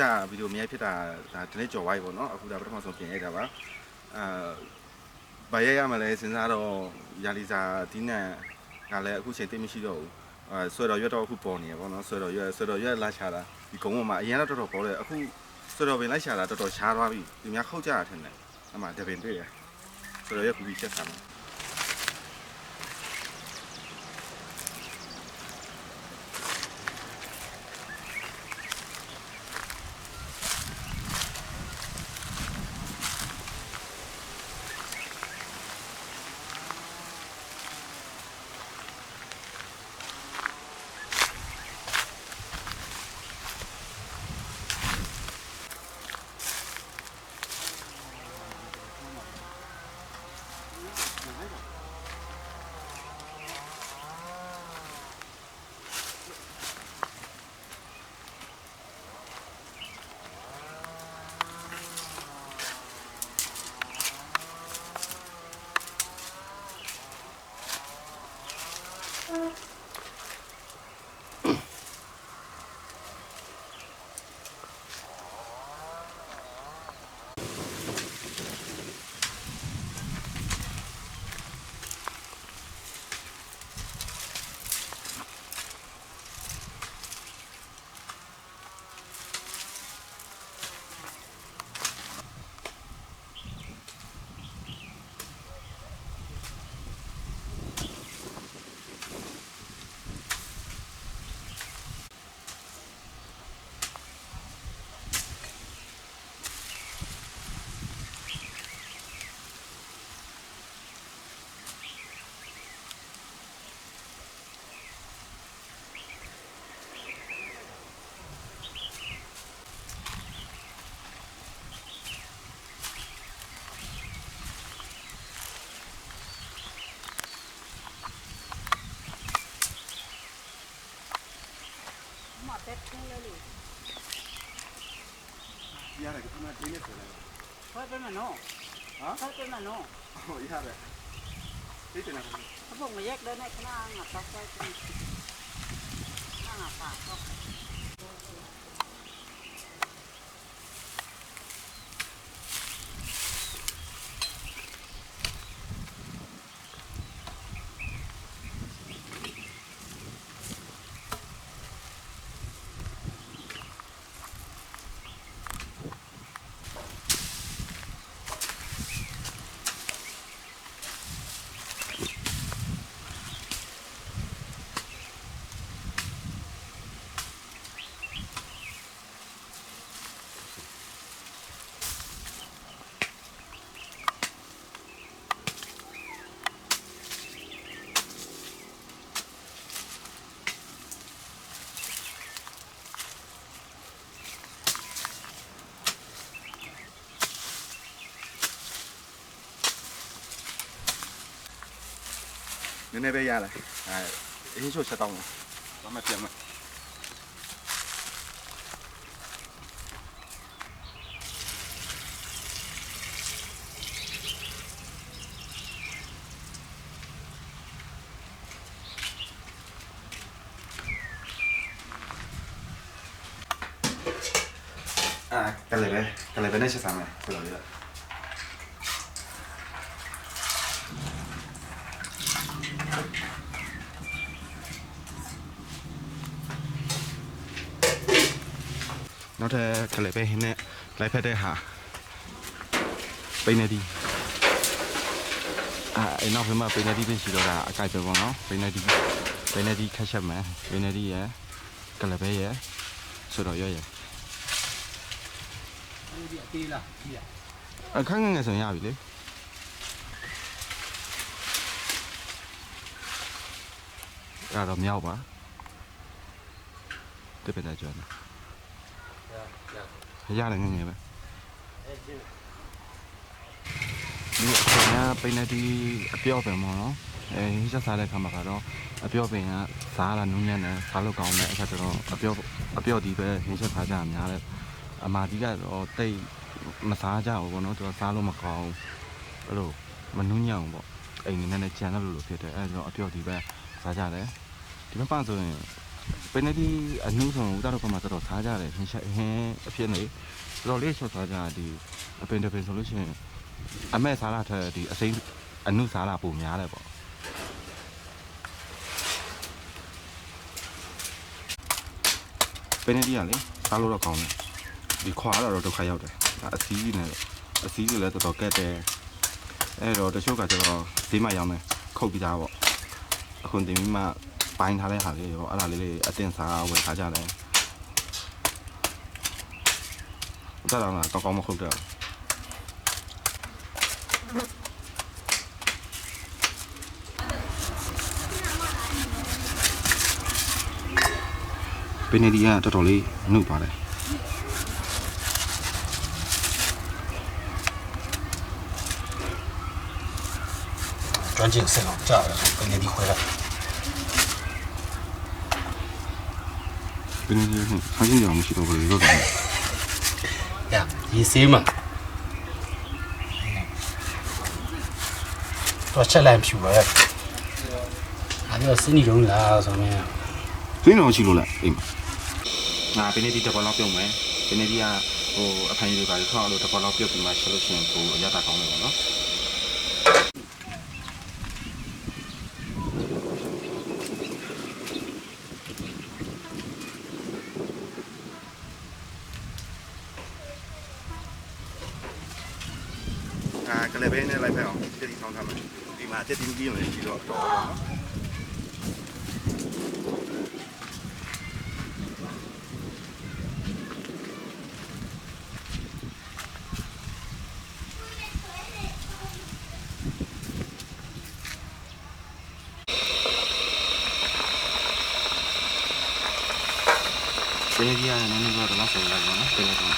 ဒါဗီဒီယိုမြိုက်ဖြစ်တာဒါဒီနေ့ကြော်ဝိုင်းပေါ့နော်အခုဒါပထမဆုံးပြင်ရတာပါဘာရရမလဲစဉ်းစားတော့ယာလီစာဒီနံကလည်းအခုချိန်သိမရှိတော့ဘူးဆွဲတော်ရွက်တော့အခုပေါ်နေရပေါ့နော်ဆွဲတော်ရွက်လာချတာဒီကုန်းပေါ်မှာအရင်တော့တော်တော်ပေါ်တယ်အခုဆွဲတော်ပင်လိုက်ချတာတော်တော်ရှားသွားပြီသူများခောက်ကြတာထင်တယ်အမှတပင်တွေ့ရဆွဲတော်ရွက်ကူပြီးချက်စားမှာရတယ်ကမှတင်းနေဆိုတယ်ဟုတ်တယ်မနော်ဟုတ်တယ်မနော်ဟိုရတယ်သိတယ်နော်အခုမရက်တဲ့နဲ့ခဏငါတော့ပဲငါပါတော့နည်းနည်းပဲရလာအင်းချိုချက်တောင်းတယ်ဘာမှပြန်မကလည်းပဲနဲ့ချက်စားမယ်ဆိုတော့ရနောက်ထပ်ကလေးပဲဟင်းနဲ့လိုက်ဖက်တဲ့ဟာပိနေဒီအဲ့နောက်ဖက်မှာပိနေဒီပြင်ရှိတော့တာအကြိုက်ပဲပေါ့နော်ပိနေဒီခက်ချက်မယ်ပိနေဒီရယ်ကလေးပဲရယ်ဆိုတော့ရရယ်ဒီအသေးလားဒီอ่ะအခန်းငယ်ဆိုရင်ရပြီလေအဲ့တော့မြောက်ပါတပည့်တဲ့ကျွမ်းရတယ်ငယ်ငယ်ပဲဒီအခါပိနေဒီအပြော့ပဲမော်နော်ဟင်းချက်စားတဲ့ခါမှာကတော့အပြော့ပင်ကစားလာနူးညံ့တယ်စားလို့ကောင်းတယ်အခါကျတော့အပြော့ဒီပဲဟင်းချက်စားကြများတယ်အမာဒီကတော့တိတ်မစားကြဘူးပေါ့နော်သူကစားလို့မကောင်းအဲ့လိုမနူးညံ့ဘူးပေါ့အိမ်နေနဲ့ကြံတယ်လို့ဖြစ်တယ်အဲ့တော့အပြော့ဒီပဲစားကြတယ်ဒီမှာပဆိုရင် ပနေဒီအနုဆုံးဦးတော်ကမှတော်စားကြတယ်ဟင်းအဖြစ်နေတော်လေးဆော့စားကြဒီအပင်တပင်ဆိုလို့ရှိရင်အမဲစားလာထက်ဒီအစိမ်းအနုစားလာပုံများတယ်ပေါ့ပနေဒီကလေစားလို့တော့ကောင်းတယ်ဒီခွာတော့ဒုက္ခရောက်တယ်အစည်းနဲ့အစည်းတွေလည်းတော်တော်ကက်တယ်အဲ့တော့တချို့ကကျတော့ဈေးမှရောင်းမယ်ခုတ်ပြီးသားပေါ့အခုတင်ပြီးမှပိုင်းထားတဲ့ဟာလေးရောအဲ့ဒါလေးအတင်စားဝယ်ထားကြတယ်တော်တော်လားကောင်းမခုတ်တယ်ပနေဒီကတော်တော်လေးနှုတ်ပါတယ်专进色这样跟年底回来。 ပနေဒီကထားချင်းကြအောင်မရှိတော့ဘူးလို့ပြောတယ် 呀，一岁嘛，多吃烂皮了，俺这生意中了上面， သိနေတော့ရှိလို့လဲအိမ်မှာငါပနေဒီတစ်ပေါ်လောက်ပြုံးမယ်ပနေဒီကဟိုအဖိုင်တွေပါခေါက်လို့တစ်ပေါ်လောက်ပြုတ်ပြီးမှရှလို့ရှိရင်ကိုအရတာကောင်းတယ်ပေါ့နော်ကလည်းပဲနဲ့လိုက်ဖက်အောင်တက်တီထောင်းထားမယ်ဒီမှာတက်တီပြီးရင်ဒီတော့တော်တော်နော်ပနေဒီကလည်းနည်းနည်းတော့လောက်ဆိုင်လိုက်ပါနော်ပြန်လိုက်ပါ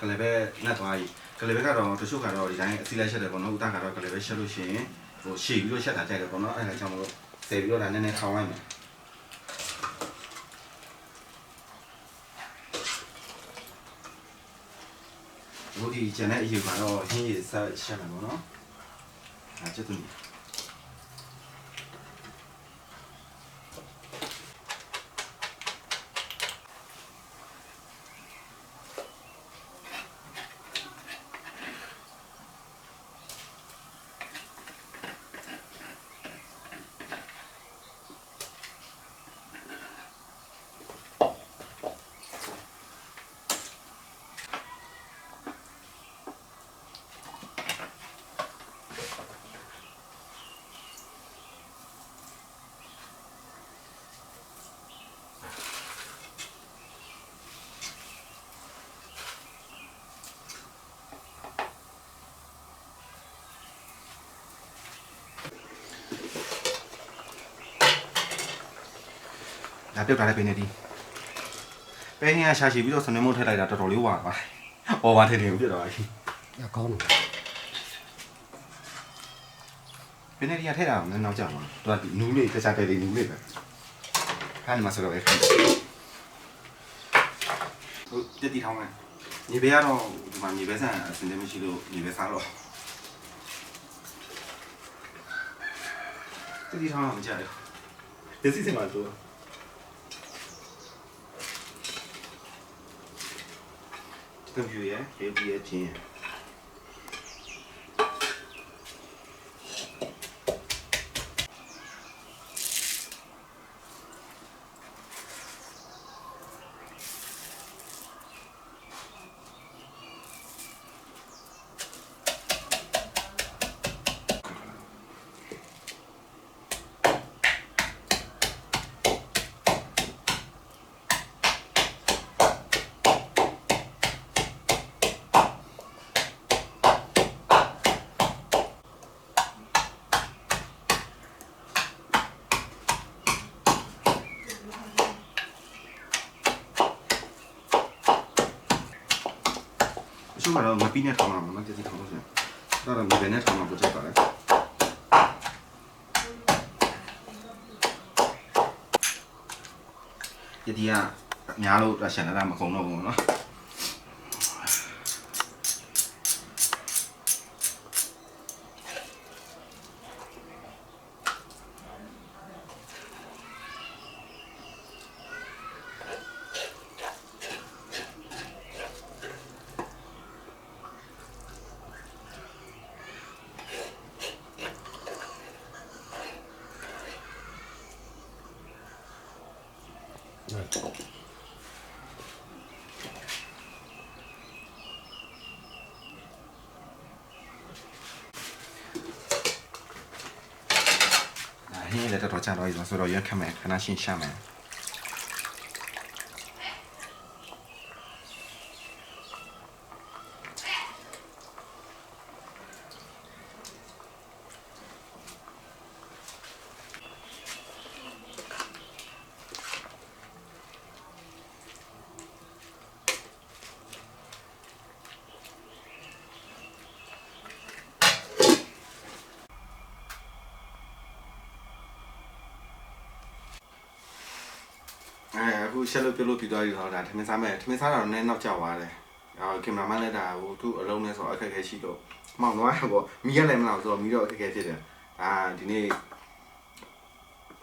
ကလေးပဲနတ်သွားပြီကလေးပဲကတော့တချို့ကတော့ဒီတိုင်းအစီလိုက်ချက်တယ်ပေါ့နော်ဥတာကတော့ကလေးပဲချက်လို့ရှိရင်ဟိုရှည်ပြီးတော့ချက်တာကြိုက်တယ်ပေါ့နော်အဲ့ဒါကြောင့်မလို့ဆယ်ပြီးတော့ဒါနည်းနည်းထောင်းလိုက်မယ်ဘုဒီကျန်တဲ့အယူကတော့ဟင်းရည်ဆက်ချက်မယ်ပေါ့နော်အဲ့ချက်သူဒါပြုတ်ထားတဲ့ပင်နေဒီပဲဟင်းကရှာရှည်ပြီးတော့စနေမို့ထည့်လိုက်တာတော်တော်လေးဝါသွားပေါ်ပါထည့်တယ်ပြတ်သွားပြီ 要高呢。 ပင်နေဒီကထည့်တာလည်းနောက်ကျပါတော့သူကနူးလေးတခြားတဲ့လေးနူးလေးပဲအဲ့ဒီမှာဆိုတော့ဟိုတက်တီထောင်းမယ်ညီဘေကတော့ဒီမှာညီဘေဆန်အစင်တယ်မရှိလို့ညီဘေစားတော့တက်တီထောင်းအောင်ကြားတယ်ဒီစီစင်မှာတော့ကွန်ပျူတာရေးပြီးရချင်းကျိုးကတော့မပီးနဲ့ထောင်းတာပေါ့နော်တက်တီထောင်းလို့ဆိုရင်ဒါတော့မဘယ်နဲ့ထောင်းမှာပို့ချက်ပါလဲတက်တီကများလို့ရှန်လာတာမကုန်တော့ဘူးနော် ဟင်းလည်းတော်တော်ကြာတော့ပြီဆိုတော့ရွက်ခတ်မယ်ခဏရှင်းရှာမယ်အခုရှက်လို့ပြုတ်လို့ပြီးသွားပြီတော့ဒါထမင်းစားမယ်ထမင်းစားတာတော့နည်းနောက်ကျသွားတယ်ကင်မရာမန်လည်းဒါဟိုသူ့အလုံးနဲ့ဆိုအခက်အခဲရှိတော့မောင်တော့ပေါ့မီးရလည်းမလားဆိုတော့မီးတော့အခက်အခဲဖြစ်တယ်ဒီနေ့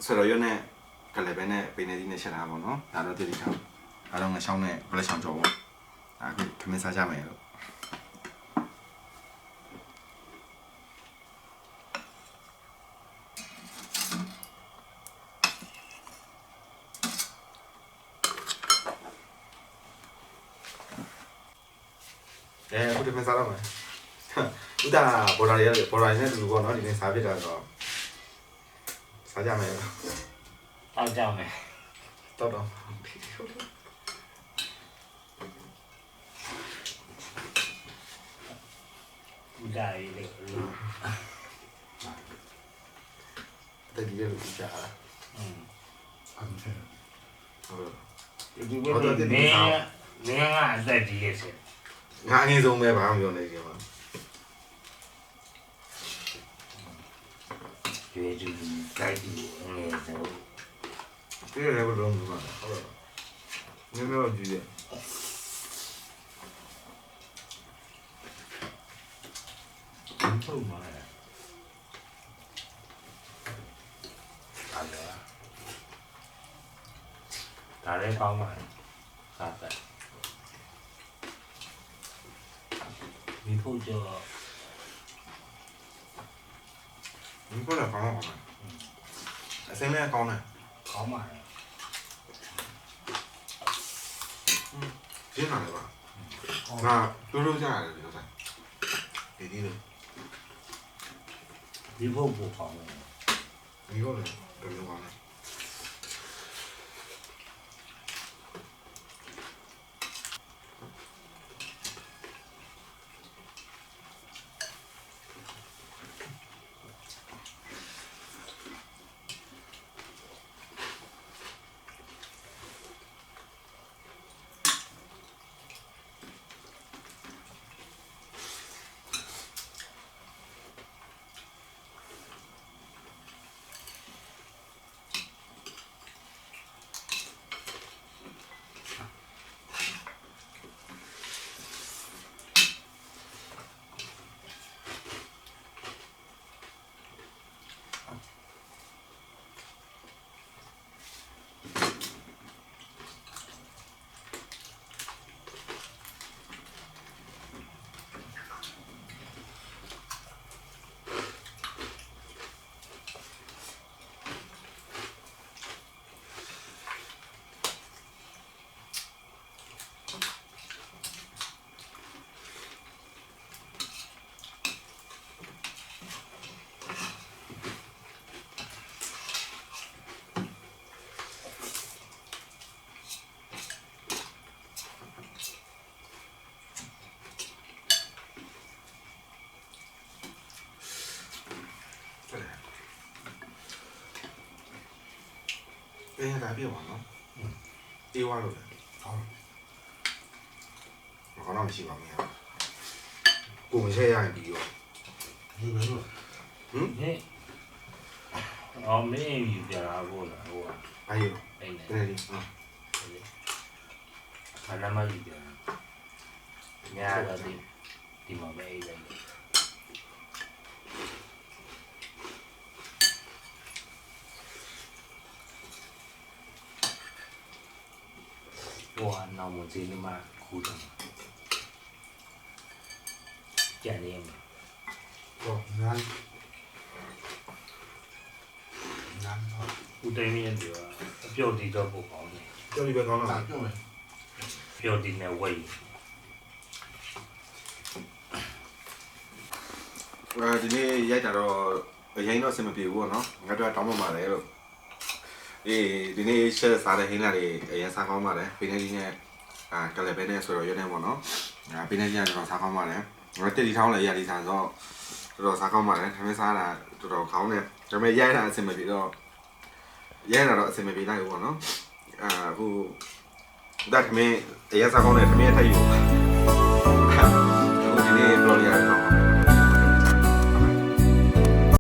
ဆိုတော့ရနဲ့ကလည်းပဲနဲ့ပိနေသီးနဲ့ချက်တာပေါ့နော်ဒါတော့တတိထားအားလုံးငရှောင်းနဲ့ဘလက်ချောင်းကြောပေါ့အခုထမင်းစားကြမယ်လို့အခုဒီမှာစားတော့မယ်ဥဒါဘော်ဒါနဲ့တူပေါ့နော်ဒီနေ့စားဖြစ်တာတော့စားကြမယ် တောက်ကြမယ် တော့ဥဒါရီလေ တကယ်လို့ကြား ဒီဘက်ကနေနေကအသက်ကြီးရဲ့ ငါအငယ်ဆုံးပဲဘာမှမပြောနေကြပါ ကျွေးကြည့်ကြိုက်ကြည့်ငယ်ဆို ပြည့်တယ်ဘယ်လိုလုပ်မှာဟုတ်လားနည်းနည်းတော့ကြည့်ရ ထုတ်မှာအားရဒါလည်းကောင်းပါစားတယ်ဒီဖို့ကြော ဒီပေါ်လာကောင်းအောင်အစင်းနဲ့ကောင်းတယ် ကောင်းပါ ရှင်းလာတယ်ပါငါတို့ကြရတယ်ဒီလိုဆိုင်ဒီလို ဒီဖို့ပို့ကောင်းတယ် ဒီလိုလေဘယ်လိုကောင်းလဲ ဒါပြပါနော်အေးဝါလို့လေဟုတ်ဘာမှမရှိပါဘူးကိုမရှက်ရရင်ပြီးရော ဒီဘယ်လိုဟင်အော်မင်းယူပြလာဖို့လားဟိုက ဘာယူ အိမ်နေ တကယ်ကြီးဟာ ဘာမှမယူပြညာတော့ဒီမှာပဲအိမ်နေဟိုကနောက်မှဒီမှာခုတော့ကြံနေမှာ တော့ငန်း ဦးတိုင်းရဲ့ဒီကအပြုတ်ဒီတော့ပို့ကောင်းတယ် ကြော်ဒီပဲကောင်းလား ပြောမယ် ပြောဒီနဲ့ဝေး ဒီနေ့ရိုက်တာတော့အရင်တော့အဆင်မပြေဘူးပေါ့နော်ငါတို့တောင်းပန်ပါတယ်လို့ဒီနေ့ရှက်စားတဲ့ဟင်းလာတွေအရင်စားကောင်းပါတယ်ဖိနေကြီးနဲ့ကလည်းပဲနဲ့ဆိုတော့ရွက်နေပေါ့နော်ဖိနေကြီးကတော့စားကောင်းပါတယ်ငါတက်တီထောင်းလည်းရတီစားတော့တော်တော်စားကောင်းပါတယ်ဒါပေမဲ့စားတာတော်တော်ကောင်းတယ်ဒါပေမဲ့ရိုက်တာအဆင်မပြေတော့ရိုက်တာတော့အဆင်မပြေနိုင်ဘူးပေါ့နော်အခုဒါထမင်းအရင်စားကောင်းတယ်ထမင်းထက်ယူ